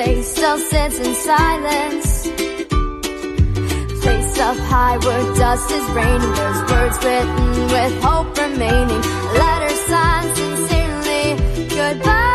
face still sits in silence. Place up high where dust is raining. There's words written with hope remaining. Letters signed sincerely. Goodbye.